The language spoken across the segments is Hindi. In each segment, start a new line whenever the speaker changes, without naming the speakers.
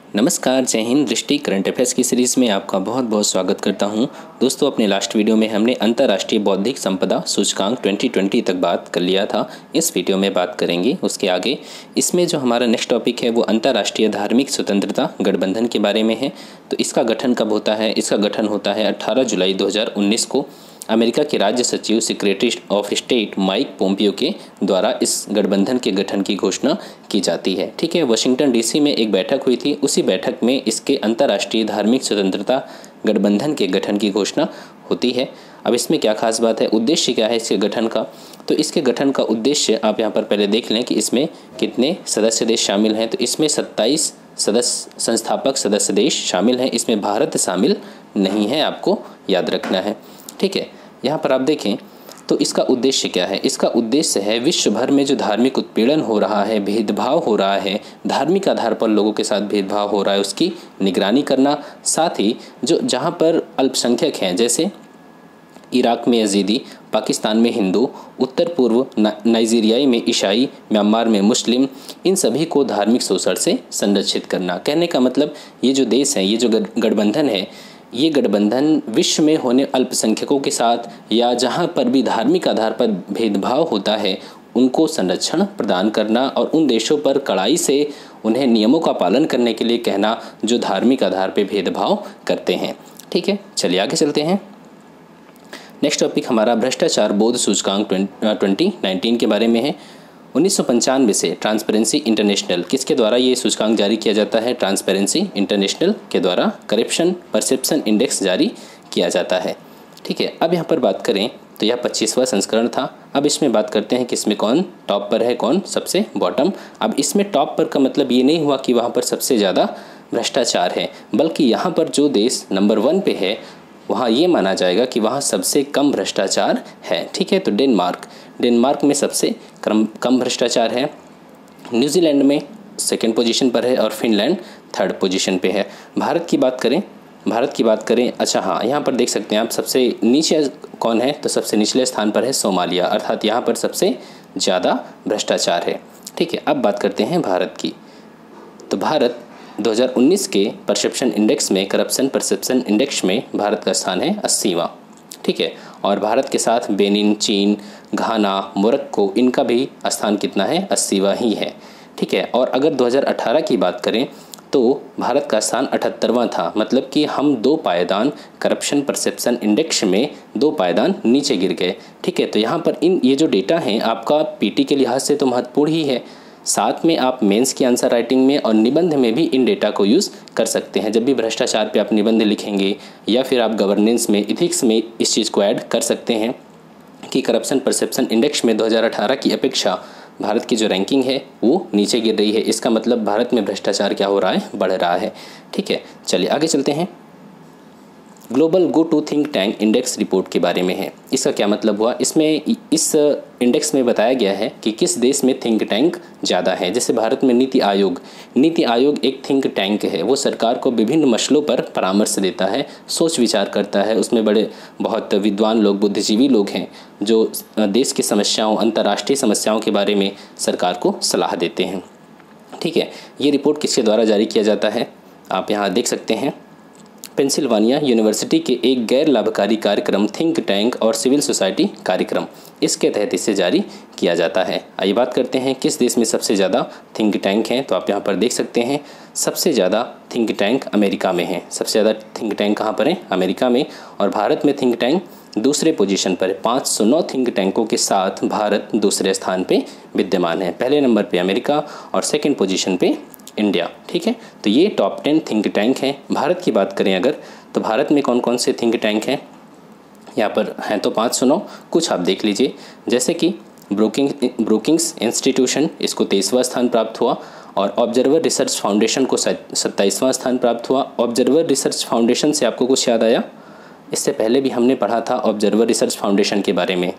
नमस्कार, जय हिंद। दृष्टि करंट अफेयर्स की सीरीज़ में आपका बहुत बहुत स्वागत करता हूं। दोस्तों, अपने लास्ट वीडियो में हमने अंतर्राष्ट्रीय बौद्धिक संपदा सूचकांक 2020 तक बात कर लिया था। इस वीडियो में बात करेंगे उसके आगे। इसमें जो हमारा नेक्स्ट टॉपिक है वो अंतर्राष्ट्रीय धार्मिक स्वतंत्रता गठबंधन के बारे में है। तो इसका गठन कब होता है? इसका गठन होता है 18 जुलाई 2019 को अमेरिका के राज्य सचिव secretary of state Mike Pompeo के द्वारा इस गठबंधन के गठन की घोषणा की जाती है। ठीक है, वाशिंगटन डीसी में एक बैठक हुई थी। उसी बैठक में इसके अंतर्राष्ट्रीय धार्मिक स्वतंत्रता गठबंधन के गठन की घोषणा होती है। अब इसमें क्या खास बात है, उद्देश्य क्या है इसके गठन का? तो इसके गठन का उद्देश्य आप यहाँ पर पहले देख लें कि इसमें कितने सदस्य देश शामिल हैं। तो इसमें 27 संस्थापक सदस्य देश शामिल हैं। इसमें भारत शामिल नहीं है, आपको याद रखना है। ठीक है, यहाँ पर आप देखें तो इसका उद्देश्य क्या है? इसका उद्देश्य है विश्व भर में जो धार्मिक उत्पीड़न हो रहा है, भेदभाव हो रहा है, धार्मिक आधार पर लोगों के साथ भेदभाव हो रहा है, उसकी निगरानी करना। साथ ही जो जहाँ पर अल्पसंख्यक हैं, जैसे इराक में यजीदी, पाकिस्तान में हिंदू, उत्तर पूर्व नाइजीरिया में ईसाई, म्यांमार में मुस्लिम, इन सभी को धार्मिक शोषण से संरक्षित करना। कहने का मतलब ये जो देश है, ये जो गठबंधन है, ये गठबंधन विश्व में होने अल्पसंख्यकों के साथ या जहाँ पर भी धार्मिक आधार पर भेदभाव होता है उनको संरक्षण प्रदान करना और उन देशों पर कड़ाई से उन्हें नियमों का पालन करने के लिए कहना जो धार्मिक आधार पर भेदभाव करते हैं। ठीक है, चलिए आगे चलते हैं। नेक्स्ट टॉपिक हमारा भ्रष्टाचार बोध सूचकांक 2019 के बारे में है। 1995 से ट्रांसपेरेंसी इंटरनेशनल, किसके द्वारा ये सूचकांक जारी किया जाता है? ट्रांसपेरेंसी इंटरनेशनल के द्वारा करप्शन परसेप्शन इंडेक्स जारी किया जाता है। ठीक है, अब यहाँ पर बात करें तो यह 25वां संस्करण था। अब इसमें बात करते हैं कि इसमें कौन टॉप पर है, कौन सबसे बॉटम। अब इसमें टॉप पर का मतलब ये नहीं हुआ कि वहाँ पर सबसे ज़्यादा भ्रष्टाचार है, बल्कि यहाँ पर जो देश नंबर 1 पे है वहाँ ये माना जाएगा कि वहाँ सबसे कम भ्रष्टाचार है। ठीक है, तो डेनमार्क में सबसे कम भ्रष्टाचार है। न्यूजीलैंड में सेकंड पोजीशन पर है और फिनलैंड थर्ड पोजीशन पे है। भारत की बात करें, अच्छा हाँ, यहाँ पर देख सकते हैं आप सबसे नीचे कौन है? तो सबसे निचले स्थान पर है सोमालिया, अर्थात यहाँ पर सबसे ज़्यादा भ्रष्टाचार है। ठीक है, अब बात करते हैं भारत की। तो भारत 2019 के परसेप्शन इंडेक्स में, करप्शन परसेप्शन इंडेक्स में भारत का स्थान है 80वां। ठीक है, और भारत के साथ बेनिन, चीन, घाना, मोरक्को, इनका भी स्थान कितना है? 80वां ही है। ठीक है, और अगर 2018 की बात करें तो भारत का स्थान 78वां था। मतलब कि हम 2 पायदान करप्शन परसेप्शन इंडेक्स में 2 पायदान नीचे गिर गए। ठीक है, तो यहाँ पर ये जो डेटा हैं आपका पीटी के लिहाज से तो महत्वपूर्ण ही है, साथ में आप मेंस की आंसर राइटिंग में और निबंध में भी इन डेटा को यूज़ कर सकते हैं। जब भी भ्रष्टाचार पे आप निबंध लिखेंगे या फिर आप गवर्नेंस में, इथिक्स में इस चीज़ को ऐड कर सकते हैं कि करप्शन परसेप्शन इंडेक्स में 2018 की अपेक्षा भारत की जो रैंकिंग है वो नीचे गिर रही है। इसका मतलब भारत में भ्रष्टाचार क्या हो रहा है? बढ़ रहा है। ठीक है, चलिए आगे चलते हैं। Global go to think tank index report के बारे में है। इसका क्या मतलब हुआ? इसमें इस इंडेक्स में बताया गया है कि किस देश में थिंक टैंक ज़्यादा है। जैसे भारत में नीति आयोग एक थिंक टैंक है। वो सरकार को विभिन्न मसलों पर परामर्श देता है, सोच विचार करता है। उसमें बहुत विद्वान लोग, बुद्धिजीवी लोग हैं जो देश की समस्याओं, अंतर्राष्ट्रीय समस्याओं के बारे में सरकार को सलाह देते हैं। ठीक है, ये रिपोर्ट किसके द्वारा जारी किया जाता है? आप यहाँ देख सकते हैं, पेंसिल्वानिया यूनिवर्सिटी के एक गैर लाभकारी कार्यक्रम थिंक टैंक और सिविल सोसाइटी कार्यक्रम, इसके तहत इसे जारी किया जाता है। आइए बात करते हैं किस देश में सबसे ज़्यादा थिंक टैंक हैं। तो आप यहाँ पर देख सकते हैं सबसे ज़्यादा थिंक टैंक अमेरिका में है। सबसे ज़्यादा थिंक टैंक कहाँ पर है? अमेरिका में। और भारत में थिंक टैंक दूसरे पोजीशन पर है। 509 थिंक टैंकों के साथ भारत दूसरे स्थान पर विद्यमान है। पहले नंबर पर अमेरिका और सेकेंड पोजीशन पर इंडिया। ठीक है, तो ये टॉप 10 थिंक टैंक हैं। भारत की बात करें अगर, तो भारत में कौन कौन से थिंक टैंक हैं? यहाँ पर हैं तो 509, कुछ आप देख लीजिए। जैसे कि ब्रोकिंग्स इंस्टीट्यूशन, इसको 23वां स्थान प्राप्त हुआ, और ऑब्जर्वर रिसर्च फाउंडेशन को 27वां स्थान प्राप्त हुआ। ऑब्जर्वर रिसर्च फाउंडेशन से आपको कुछ याद आया? इससे पहले भी हमने पढ़ा था ऑब्जर्वर रिसर्च फाउंडेशन के बारे में।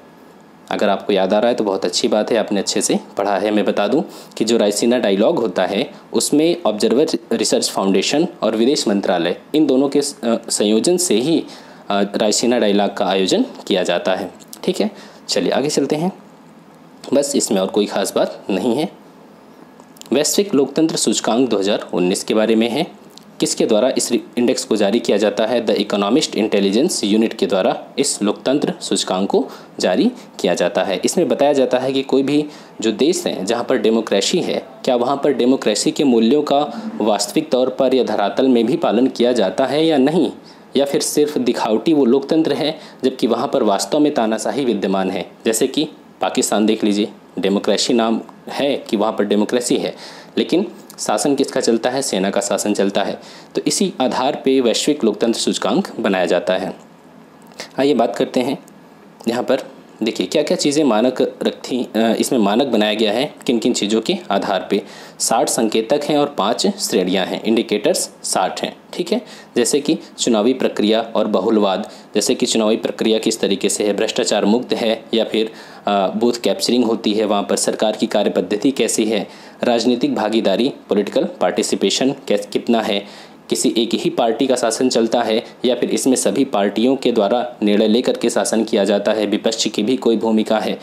अगर आपको याद आ रहा है तो बहुत अच्छी बात है, आपने अच्छे से पढ़ा है। मैं बता दूं कि जो रायसीना डायलॉग होता है उसमें ऑब्जर्वर रिसर्च फाउंडेशन और विदेश मंत्रालय, इन दोनों के संयोजन से ही रायसीना डायलॉग का आयोजन किया जाता है। ठीक है, चलिए आगे चलते हैं। बस इसमें और कोई ख़ास बात नहीं है। वैश्विक लोकतंत्र सूचकांक 2019 के बारे में है। किसके द्वारा इस इंडेक्स को जारी किया जाता है? द इकोनॉमिस्ट इंटेलिजेंस यूनिट के द्वारा इस लोकतंत्र सूचकांक को जारी किया जाता है। इसमें बताया जाता है कि कोई भी जो देश हैं जहां पर डेमोक्रेसी है, क्या वहां पर डेमोक्रेसी के मूल्यों का वास्तविक तौर पर या धरातल में भी पालन किया जाता है या नहीं, या फिर सिर्फ दिखावटी वो लोकतंत्र है जबकि वहाँ पर वास्तव में तानाशाही विद्यमान है। जैसे कि पाकिस्तान देख लीजिए, डेमोक्रेसी नाम है कि वहाँ पर डेमोक्रेसी है, लेकिन शासन किसका चलता है? सेना का शासन चलता है। तो इसी आधार पे वैश्विक लोकतंत्र सूचकांक बनाया जाता है। आइए बात करते हैं, यहाँ पर देखिए क्या क्या चीज़ें मानक इसमें मानक बनाया गया है, किन किन चीज़ों के आधार पे। 60 संकेतक हैं और 5 श्रेणियां हैं, इंडिकेटर्स 60 हैं, ठीक है। जैसे कि चुनावी प्रक्रिया और बहुलवाद, जैसे कि चुनावी प्रक्रिया किस तरीके से है, भ्रष्टाचार मुक्त है या फिर बूथ कैप्चरिंग होती है, वहाँ पर सरकार की कार्यपद्धति कैसी है, राजनीतिक भागीदारी पॉलिटिकल पार्टिसिपेशन कितना है, किसी एक ही पार्टी का शासन चलता है या फिर इसमें सभी पार्टियों के द्वारा निर्णय लेकर के शासन किया जाता है, विपक्ष की भी कोई भूमिका है,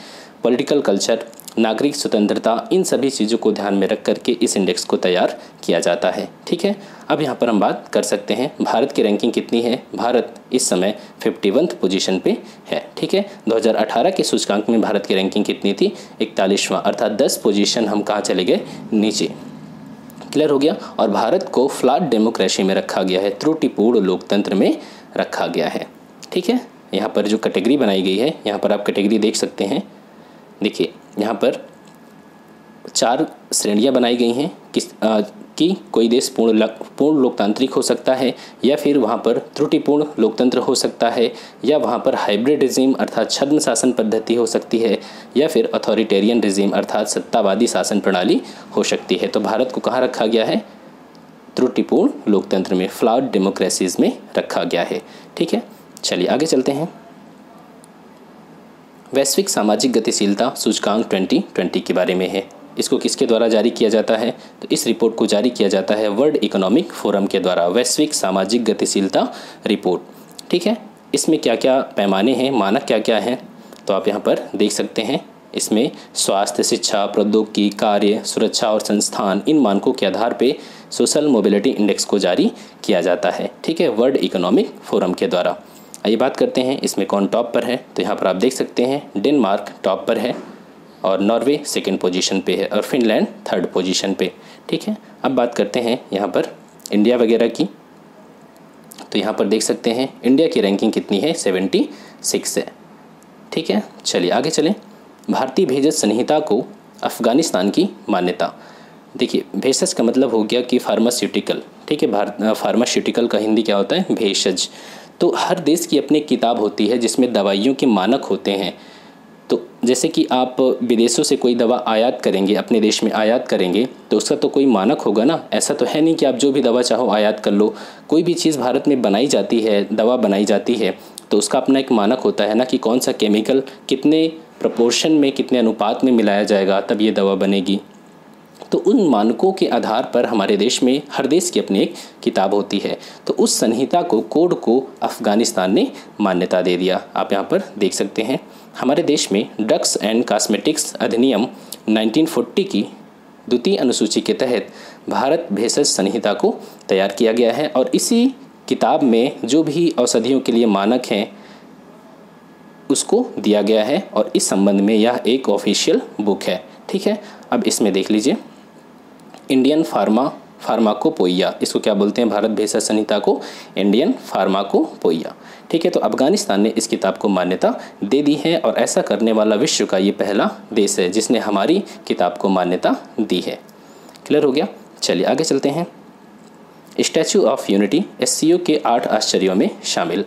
पॉलिटिकल कल्चर, नागरिक स्वतंत्रता, इन सभी चीज़ों को ध्यान में रख करके इस इंडेक्स को तैयार किया जाता है, ठीक है। अब यहाँ पर हम बात कर सकते हैं भारत की रैंकिंग कितनी है। भारत इस समय 51वीं पोजीशन पे है, ठीक है। 2018 के सूचकांक में भारत की रैंकिंग कितनी थी? 41वां, अर्थात 10 पोजीशन हम कहाँ चले गए? नीचे। क्लियर हो गया। और भारत को फ्लैट डेमोक्रेसी में रखा गया है, त्रुटिपूर्ण लोकतंत्र में रखा गया है, ठीक है। यहाँ पर जो कैटेगरी बनाई गई है, यहाँ पर आप कैटेगरी देख सकते हैं। देखिए यहाँ पर 4 श्रेणियाँ बनाई गई हैं कि कोई देश पूर्ण लोकतांत्रिक हो सकता है, या फिर वहाँ पर त्रुटिपूर्ण लोकतंत्र हो सकता है, या वहाँ पर हाइब्रिड रिजीम अर्थात छद्म शासन पद्धति हो सकती है, या फिर अथॉरिटेरियन रिजीम अर्थात सत्तावादी शासन प्रणाली हो सकती है। तो भारत को कहाँ रखा गया है? त्रुटिपूर्ण लोकतंत्र में, फ्लॉड डेमोक्रेसीज में रखा गया है, ठीक है। चलिए आगे चलते हैं। वैश्विक सामाजिक गतिशीलता सूचकांक 2020 के बारे में है। इसको किसके द्वारा जारी किया जाता है? तो इस रिपोर्ट को जारी किया जाता है वर्ल्ड इकोनॉमिक फोरम के द्वारा, वैश्विक सामाजिक गतिशीलता रिपोर्ट, ठीक है। इसमें क्या क्या पैमाने हैं, मानक क्या क्या हैं, तो आप यहाँ पर देख सकते हैं। इसमें स्वास्थ्य, शिक्षा, प्रौद्योगिकी, कार्य, सुरक्षा और संस्थान, इन मानकों के आधार पर सोशल मोबिलिटी इंडेक्स को जारी किया जाता है, ठीक है, वर्ल्ड इकोनॉमिक फोरम के द्वारा। आइए बात करते हैं इसमें कौन टॉप पर है। तो यहाँ पर आप देख सकते हैं डेनमार्क टॉप पर है, और नॉर्वे 2nd पोजीशन पे है, और फिनलैंड 3rd पोजीशन पे, ठीक है। अब बात करते हैं यहाँ पर इंडिया वगैरह की। तो यहाँ पर देख सकते हैं इंडिया की रैंकिंग कितनी है? 76 है, ठीक है। चलिए आगे चलें। भारतीय भेषज संहिता को अफ़गानिस्तान की मान्यता। देखिए भेषज का मतलब हो गया कि फार्मास्यूटिकल, ठीक है। फार्मास्यूटिकल का हिंदी क्या होता है? भेषज। तो हर देश की अपनी किताब होती है जिसमें दवाइयों के मानक होते हैं। तो जैसे कि आप विदेशों से कोई दवा आयात करेंगे, अपने देश में आयात करेंगे, तो उसका तो कोई मानक होगा ना। ऐसा तो है नहीं कि आप जो भी दवा चाहो आयात कर लो। कोई भी चीज़ भारत में बनाई जाती है, दवा बनाई जाती है, तो उसका अपना एक मानक होता है ना, कि कौन सा केमिकल कितने प्रपोर्शन में, कितने अनुपात में मिलाया जाएगा तब ये दवा बनेगी। तो उन मानकों के आधार पर हमारे देश में हर देश की अपनी एक किताब होती है। तो उस संहिता को, कोड को अफ़गानिस्तान ने मान्यता दे दिया। आप यहाँ पर देख सकते हैं हमारे देश में ड्रग्स एंड कॉस्मेटिक्स अधिनियम 1940 की 2वीं अनुसूची के तहत भारत भेषज संहिता को तैयार किया गया है, और इसी किताब में जो भी औषधियों के लिए मानक हैं उसको दिया गया है, और इस संबंध में यह एक ऑफिशियल बुक है, ठीक है। अब इसमें देख लीजिए इंडियन फार्माकोपोइया, इसको क्या बोलते हैं? भारत भेषज संहिता को इंडियन फार्माकोपोइया, ठीक है। तो अफ़गानिस्तान ने इस किताब को मान्यता दे दी है, और ऐसा करने वाला विश्व का ये पहला देश है जिसने हमारी किताब को मान्यता दी है। क्लियर हो गया। चलिए आगे चलते हैं। स्टैचू ऑफ यूनिटी SCO के 8 आश्चर्यों में शामिल।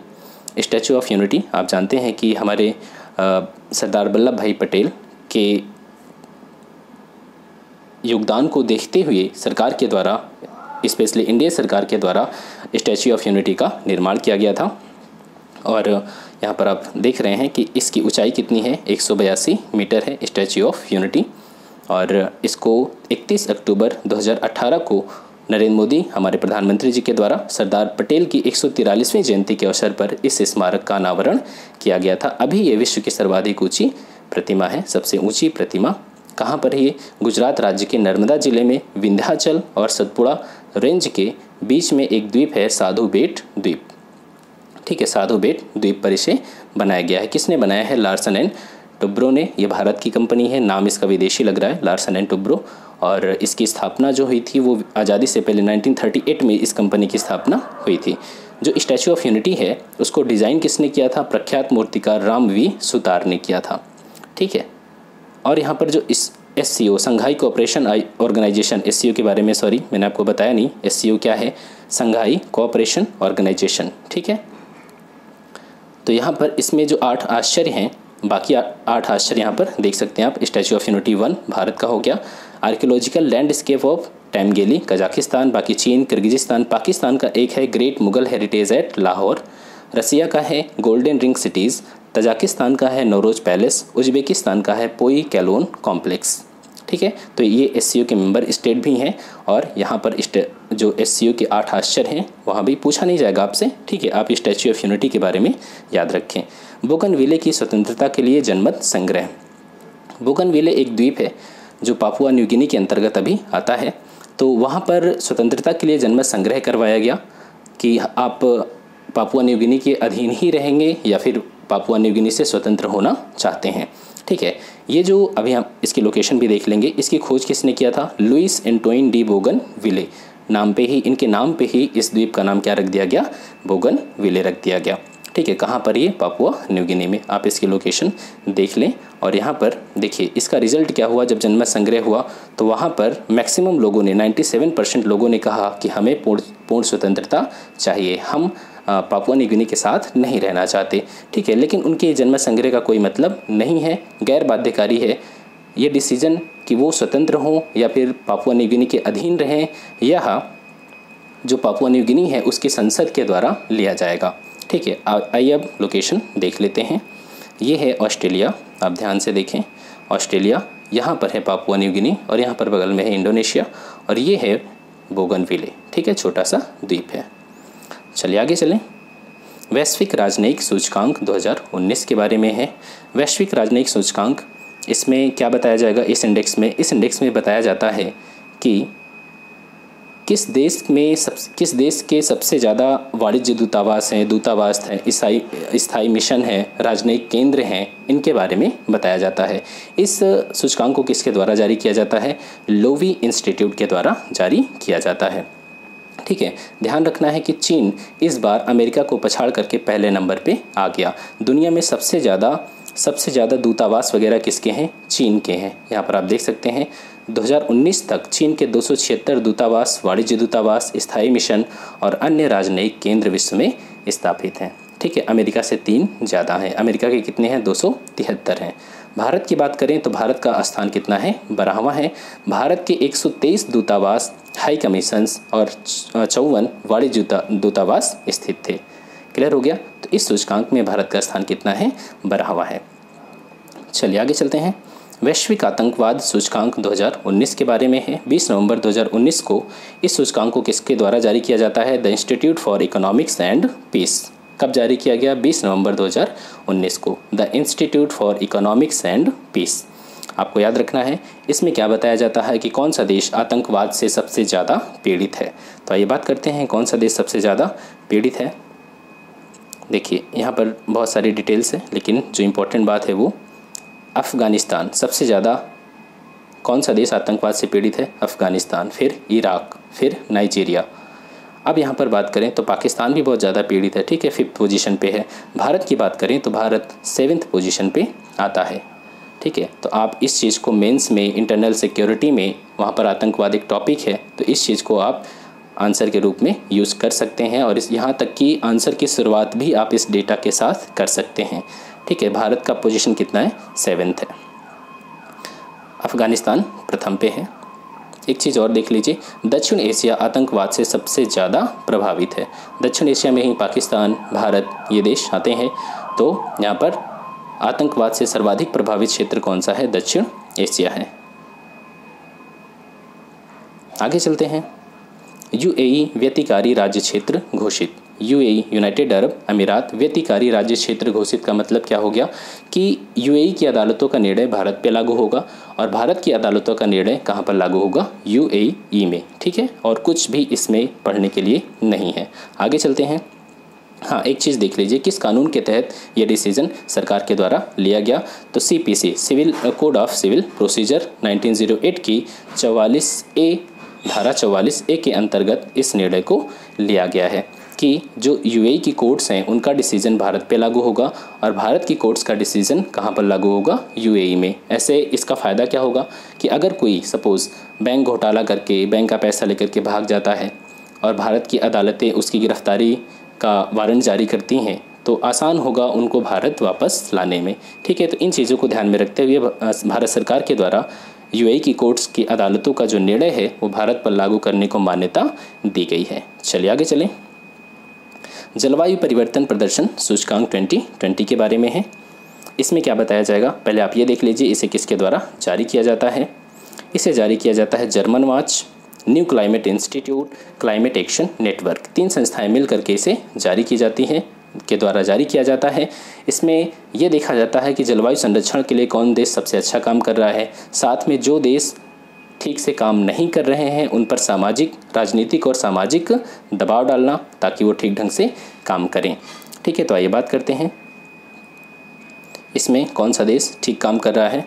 स्टैचू ऑफ यूनिटी आप जानते हैं कि हमारे सरदार वल्लभ भाई पटेल के योगदान को देखते हुए सरकार के द्वारा, स्पेशली इंडिया सरकार के द्वारा स्टैचू ऑफ यूनिटी का निर्माण किया गया था। और यहाँ पर आप देख रहे हैं कि इसकी ऊंचाई कितनी है? 182 मीटर है स्टैचू ऑफ यूनिटी, और इसको 31 अक्टूबर 2018 को नरेंद्र मोदी हमारे प्रधानमंत्री जी के द्वारा सरदार पटेल की 143वीं जयंती के अवसर पर इस स्मारक का अनावरण किया गया था। अभी ये विश्व की सर्वाधिक ऊंची प्रतिमा है, सबसे ऊंची प्रतिमा कहाँ पर है ये? गुजरात राज्य के नर्मदा जिले में विंध्याचल और सतपुड़ा रेंज के बीच में एक द्वीप है, साधु बेट द्वीप। ठीक है, साधु बेट द्वीप पर इसे बनाया गया है। किसने बनाया है? लार्सन एंड टुब्रो ने। ये भारत की कंपनी है, नाम इसका विदेशी लग रहा है, लार्सन एंड टुब्रो। और इसकी स्थापना जो हुई थी वो आज़ादी से पहले 1938 में इस कंपनी की स्थापना हुई थी। जो स्टैचू ऑफ यूनिटी है उसको डिज़ाइन किसने किया था? प्रख्यात मूर्तिकार राम वी सुतार ने किया था। ठीक है, और यहाँ पर जो इस SCO संघाई कोऑपरेशन ऑर्गेनाइजेशन, SCO के बारे में सॉरी मैंने आपको बताया नहीं, SCO क्या है? संघाई कोऑपरेशन ऑर्गेनाइजेशन। ठीक है, तो यहाँ पर इसमें जो 8 आश्चर्य हैं, बाकी 8 आश्चर्य यहाँ पर देख सकते हैं आप। स्टैचू ऑफ यूनिटी 1 भारत का हो गया। Archaeological landscape of Tamgaly Kazakhstan, बाकी चीन, किर्गिजिस्तान, पाकिस्तान का एक है great Mughal heritage at Lahore, Russia का है गोल्डन रिंग सिटीज़, तजाकिस्तान का है नौरोज पैलेस, उज्बेकिस्तान का है पोई कैलोन कॉम्प्लेक्स। ठीक है, तो ये SCO के मेंबर स्टेट भी हैं और यहाँ पर जो SCO के 8 आश्चर्य हैं वहाँ भी पूछा नहीं जाएगा आपसे। ठीक है, आप स्टैच्यू ऑफ यूनिटी के बारे में याद रखें। बोगनविले की स्वतंत्रता के लिए जनमत संग्रह। बोगनविले एक द्वीप है जो पापुआ न्यू गिनी के अंतर्गत अभी आता है। तो वहाँ पर स्वतंत्रता के लिए जनमत संग्रह करवाया गया कि आप पापुआ न्यू गिनी के अधीन ही रहेंगे या फिर पापुआ न्यू गिनी से स्वतंत्र होना चाहते हैं। ठीक है, ये जो अभी हम इसकी लोकेशन भी देख लेंगे। इसकी खोज किसने किया था? Louis Antoine de Bougainville. नाम पे ही, इनके नाम पे ही इस द्वीप का नाम क्या रख दिया गया? बोगनविले रख दिया गया। ठीक है, कहाँ पर ये? पापुआ न्यू गिनी में। आप इसकी लोकेशन देख लें। और यहाँ पर देखिए इसका रिजल्ट क्या हुआ। जब जनमत संग्रह हुआ तो वहाँ पर मैक्सिमम लोगों ने 97% लोगों ने कहा कि हमें पूर्ण स्वतंत्रता चाहिए, हम पापुआ न्यू गिनी के साथ नहीं रहना चाहते। ठीक है, लेकिन उनके जनमत संग्रह का कोई मतलब नहीं है, गैर बाध्यकारी है ये डिसीजन कि वो स्वतंत्र हों या फिर पापुआ न्यू गिनी के अधीन रहें, या जो पापुआ न्यू गिनी है उसकी संसद के द्वारा लिया जाएगा। ठीक है, आइए अब लोकेशन देख लेते हैं। ये है ऑस्ट्रेलिया, आप ध्यान से देखें। ऑस्ट्रेलिया, यहाँ पर है पापुआ न्यू गिनी और यहाँ पर बगल में है इंडोनेशिया और ये है बोगनविले। ठीक है, छोटा सा द्वीप है। चलिए आगे चलें। वैश्विक राजनयिक सूचकांक 2019 के बारे में है। वैश्विक राजनयिक सूचकांक, इसमें क्या बताया जाएगा? इस इंडेक्स में बताया जाता है कि किस देश के सबसे ज़्यादा वाणिज्य दूतावास हैं, स्थायी मिशन है, राजनयिक केंद्र हैं, इनके बारे में बताया जाता है। इस सूचकांक को किसके द्वारा जारी किया जाता है? लोवी इंस्टीट्यूट के द्वारा जारी किया जाता है। ठीक है, ध्यान रखना है कि चीन इस बार अमेरिका को पछाड़ करके पहले नंबर पे आ गया। दुनिया में सबसे ज़्यादा दूतावास वगैरह किसके हैं? चीन के हैं। यहाँ पर आप देख सकते हैं 2019 तक चीन के 276 दूतावास, वाणिज्य दूतावास, स्थायी मिशन और अन्य राजनयिक केंद्र विश्व में स्थापित हैं। ठीक है, अमेरिका से 3 ज़्यादा हैं। अमेरिका के कितने हैं? 273 हैं। भारत की बात करें तो भारत का स्थान कितना है? 12वां है। भारत के 123 दूतावास, हाई कमीशंस और 54 वाणिज्य दूतावास स्थित थे। क्लियर हो गया? तो इस सूचकांक में भारत का स्थान कितना है? 12वां है। चलिए आगे चलते हैं। वैश्विक आतंकवाद सूचकांक 2019 के बारे में है। 20 नवंबर 2019 को इस सूचकांक को किसके द्वारा जारी किया जाता है? The institute for economics and peace. कब जारी किया गया? 20 नवंबर 2019 को, the institute for economics and peace. आपको याद रखना है इसमें क्या बताया जाता है कि कौन सा देश आतंकवाद से सबसे ज़्यादा पीड़ित है। तो आइए बात करते हैं कौन सा देश सबसे ज़्यादा पीड़ित है। देखिए यहाँ पर बहुत सारी डिटेल्स है, लेकिन जो इम्पोर्टेंट बात है वो अफ़गानिस्तान। सबसे ज़्यादा कौन सा देश आतंकवाद से पीड़ित है? अफ़गानिस्तान, फिर इराक, फिर नाइजीरिया। अब यहाँ पर बात करें तो पाकिस्तान भी बहुत ज़्यादा पीड़ित है। ठीक है, 5th पोजीशन पे है। भारत की बात करें तो भारत 7th पोजीशन पे आता है। ठीक है, तो आप इस चीज़ को मेंस में, इंटरनल सिक्योरिटी में, वहाँ पर आतंकवाद एक टॉपिक है, तो इस चीज़ को आप आंसर के रूप में यूज़ कर सकते हैं और इस यहाँ तक कि आंसर की शुरुआत भी आप इस डेटा के साथ कर सकते हैं। ठीक है, भारत का पोजीशन कितना है? 7th है। अफ़गानिस्तान प्रथम पे है। एक चीज़ और देख लीजिए, दक्षिण एशिया आतंकवाद से सबसे ज़्यादा प्रभावित है। दक्षिण एशिया में ही पाकिस्तान, भारत ये देश आते हैं। तो यहाँ पर आतंकवाद से सर्वाधिक प्रभावित क्षेत्र कौन सा है? दक्षिण एशिया है। आगे चलते हैं। UAE व्यतिकारी राज्य क्षेत्र घोषित। यूएई यूनाइटेड अरब अमीरात व्यतिकारी राज्य क्षेत्र घोषित का मतलब क्या हो गया कि यूएई की अदालतों का निर्णय भारत पे लागू होगा और भारत की अदालतों का निर्णय कहाँ पर लागू होगा, यूएई में। ठीक है, और कुछ भी इसमें पढ़ने के लिए नहीं है। आगे चलते हैं। हाँ, एक चीज़ देख लीजिए, किस कानून के तहत ये डिसीजन सरकार के द्वारा लिया गया, तो CPC civil code of civil procedure 1908 की 44A धारा 44A के अंतर्गत इस निर्णय को लिया गया है कि जो यूएई की कोर्ट्स हैं उनका डिसीजन भारत पे लागू होगा और भारत की कोर्ट्स का डिसीजन कहाँ पर लागू होगा, यूएई में। ऐसे इसका फ़ायदा क्या होगा कि अगर कोई सपोज़ बैंक घोटाला करके बैंक का पैसा लेकर के भाग जाता है और भारत की अदालतें उसकी गिरफ्तारी का वारंट जारी करती हैं तो आसान होगा उनको भारत वापस लाने में। ठीक है, तो इन चीज़ों को ध्यान में रखते हुए भारत सरकार के द्वारा यूएई की कोर्ट्स की अदालतों का जो निर्णय है वो भारत पर लागू करने को मान्यता दी गई है। चलिए आगे चलें। जलवायु परिवर्तन प्रदर्शन सूचकांक 2020 के बारे में है। इसमें क्या बताया जाएगा, पहले आप ये देख लीजिए इसे किसके द्वारा जारी किया जाता है। इसे जारी किया जाता है German watch, new climate institute, climate action network, 3 संस्थाएं मिलकर के इसे जारी की जाती हैं के द्वारा जारी किया जाता है। इसमें यह देखा जाता है कि जलवायु संरक्षण के लिए कौन देश सबसे अच्छा काम कर रहा है, साथ में जो देश ठीक से काम नहीं कर रहे हैं उन पर सामाजिक, राजनीतिक और सामाजिक दबाव डालना ताकि वो ठीक ढंग से काम करें। ठीक है, तो आइए बात करते हैं इसमें कौन सा देश ठीक काम कर रहा है।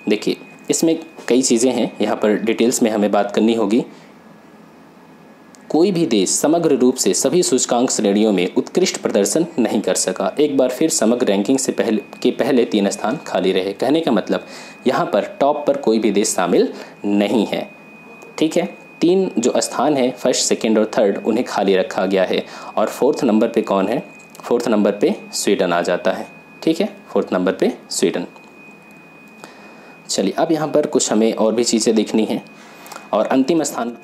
देखिए, इसमें कई चीज़ें हैं, यहाँ पर डिटेल्स में हमें बात करनी होगी। कोई भी देश समग्र रूप से सभी सूचकांक श्रेणियों में उत्कृष्ट प्रदर्शन नहीं कर सका। एक बार फिर समग्र रैंकिंग से पहले 3 स्थान खाली रहे। कहने का मतलब यहाँ पर टॉप पर कोई भी देश शामिल नहीं है। ठीक है, 3 जो स्थान है फर्स्ट, सेकंड और थर्ड उन्हें खाली रखा गया है और 4th नंबर पे कौन है, 4th नंबर पे स्वीडन आ जाता है। ठीक है, 4th नंबर पे स्वीडन। चलिए, अब यहाँ पर कुछ हमें और भी चीज़ें देखनी हैं और अंतिम स्थान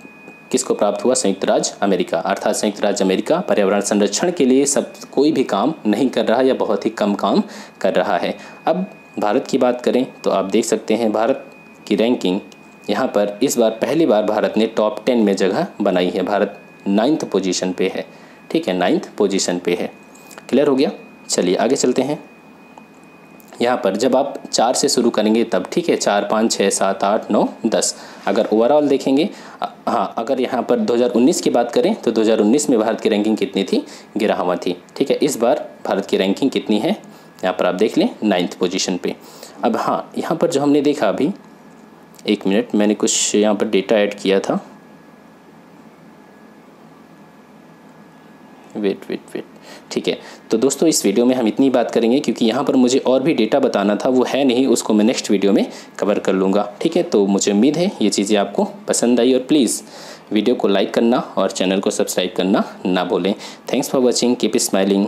किसको प्राप्त हुआ, संयुक्त राज्य अमेरिका। अर्थात संयुक्त राज्य अमेरिका पर्यावरण संरक्षण के लिए कोई भी काम नहीं कर रहा या बहुत ही कम काम कर रहा है। अब भारत की बात करें तो आप देख सकते हैं भारत की रैंकिंग यहाँ पर इस बार पहली बार भारत ने टॉप 10 में जगह बनाई है। भारत 9th पोजीशन पे है। ठीक है, 9th पोजीशन पे है। क्लियर हो गया। चलिए आगे चलते हैं। यहाँ पर जब आप 4 से शुरू करेंगे तब ठीक है, 4, 5, 6, 7, 8, 9, 10 अगर ओवरऑल देखेंगे। हाँ, अगर यहाँ पर 2019 की बात करें तो 2019 में भारत की रैंकिंग कितनी थी, 11वां थी। ठीक है, इस बार भारत की रैंकिंग कितनी है यहाँ पर आप देख लें, 9th पोजीशन पे। अब हाँ, यहाँ पर जो हमने देखा अभी, एक मिनट, मैंने कुछ यहाँ पर डेटा ऐड किया था। वेट। ठीक है, तो दोस्तों इस वीडियो में हम इतनी बात करेंगे क्योंकि यहाँ पर मुझे और भी डेटा बताना था, वो है नहीं, उसको मैं नेक्स्ट वीडियो में कवर कर लूँगा। ठीक है, तो मुझे उम्मीद है ये चीज़ें आपको पसंद आई और प्लीज़ वीडियो को लाइक करना और चैनल को सब्सक्राइब करना ना भूलें। Thanks for watching, keep smiling.